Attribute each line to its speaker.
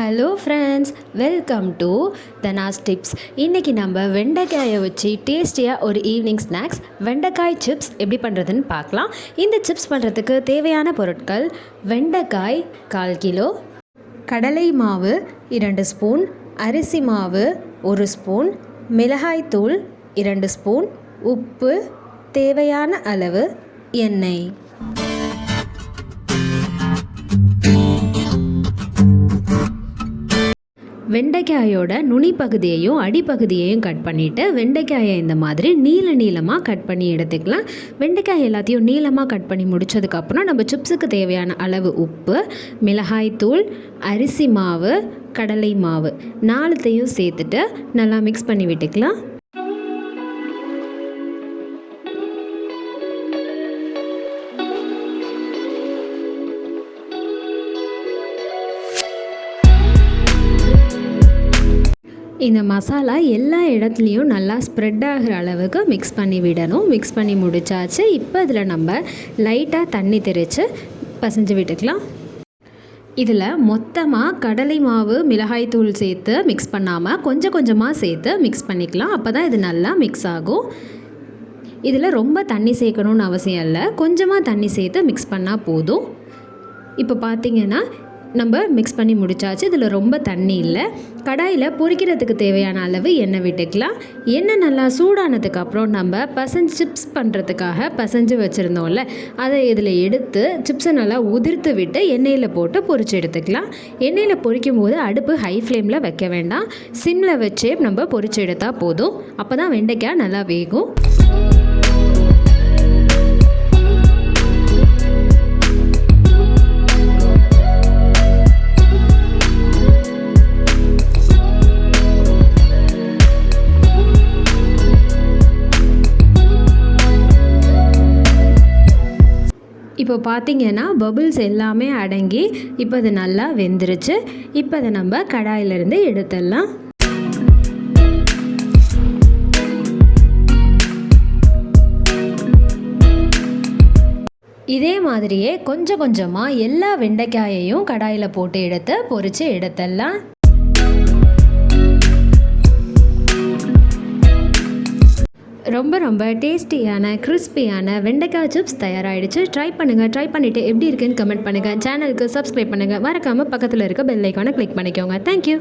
Speaker 1: Hello friends, welcome to Dhana's tips. இன்றைக்கி நம்ம வெண்டைக்காயை வச்சு டேஸ்டியாக ஒரு ஈவினிங் ஸ்நாக்ஸ் வெண்டைக்காய் சிப்ஸ் எப்படி பண்ணுறதுன்னு பார்க்கலாம். இந்த சிப்ஸ் பண்ணுறதுக்கு தேவையான பொருட்கள்: வெண்டைக்காய் 1/4 கிலோ, கடலை மாவு 2 ஸ்பூன், அரிசி மாவு 1 ஸ்பூன், மிளகாய்த்தூள் 2 ஸ்பூன், உப்பு, தேவையான அளவு எண்ணெய். வெண்டைக்காயோட நுனி பகுதியையும் அடிப்பகுதியையும் கட் பண்ணிவிட்டு வெண்டைக்காயை இந்த மாதிரி நீளமாக கட் பண்ணி எடுத்துக்கலாம். வெண்டைக்காய் எல்லாத்தையும் நீளமாக கட் பண்ணி முடித்ததுக்கப்புறம் நம்ம சிப்ஸுக்கு தேவையான அளவு உப்பு, மிளகாய்த்தூள், அரிசி மாவு, கடலை மாவு 4த்தையும் சேர்த்துட்டு நல்லா மிக்ஸ் பண்ணி விட்டுக்கலாம். இந்த மசாலா எல்லா இடத்துலையும் நல்லா ஸ்ப்ரெட் ஆகிற அளவுக்கு மிக்ஸ் பண்ணி விடணும். மிக்ஸ் பண்ணி முடிச்சாச்சு. இப்போ இதில் நம்ம லைட்டாக தண்ணி தெளித்து பசைஞ்சு விட்டுக்கலாம். இதில் மொத்தமாக கடலை மாவு, மிளகாய்த்தூள் சேர்த்து மிக்ஸ் பண்ணாமல் கொஞ்சம் கொஞ்சமாக சேர்த்து மிக்ஸ் பண்ணிக்கலாம். அப்போ தான் இது நல்லா மிக்ஸ் ஆகும். இதில் ரொம்ப தண்ணி சேர்க்கணுன்னு அவசியம் இல்லை, கொஞ்சமாக தண்ணி சேர்த்து மிக்ஸ் பண்ணால் போதும். இப்போ பார்த்திங்கன்னா நம்ம மிக்ஸ் பண்ணி முடிச்சாச்சு. இதில் ரொம்ப தண்ணி இல்லை. கடாயில் பொரிக்கிறதுக்கு தேவையான அளவு எண்ணெய் விட்டுக்கலாம். எண்ணெய் நல்லா சூடானதுக்கப்புறம் நம்ம சிப்ஸ் பண்ணுறதுக்காக பசைஞ்சு வச்சுருந்தோம்ல, அதை இதில் எடுத்து சிப்ஸை நல்லா உதிர்த்து விட்டு எண்ணெயில் போட்டு பொரிச்சு எடுத்துக்கலாம். எண்ணெயில் பொரிக்கும் போது அடுப்பு ஹை ஃப்ளேமில் வைக்க வேண்டாம், சிம்மில் வச்சே நம்ம பொரிச்சு எடுத்தால் போதும். அப்போ தான் வெண்டைக்காய் நல்லா வேகும். இப்போ பார்த்திங்கன்னா பபிள்ஸ் எல்லாமே அடங்கி இப்போ அது நல்லா வெந்துருச்சு. இப்போ அதை நம்ம கடாயிலிருந்து எடுத்துடலாம். இதே மாதிரியே கொஞ்சம் கொஞ்சமாக எல்லா வெண்டைக்காயையும் கடாயில் போட்டு எடுத்து பொரித்து எடுத்துடலாம். ரொம்ப ரொம்ப டேஸ்டியான கிறிஸ்பியான வெண்டைக்காய் சிப்ஸ் தயாராகிடுச்சு. ட்ரை பண்ணுங்கள். ட்ரை பண்ணிவிட்டு எப்படி இருக்குன்னு கமெண்ட் பண்ணுங்கள். சேனலுக்கு சப்ஸ்கிரைப் பண்ணுங்கள். மறக்காமல் பக்கத்தில் இருக்க பெல் ஐக்கானை கிளிக் பண்ணிக்கோங்க. தேங்க்யூ.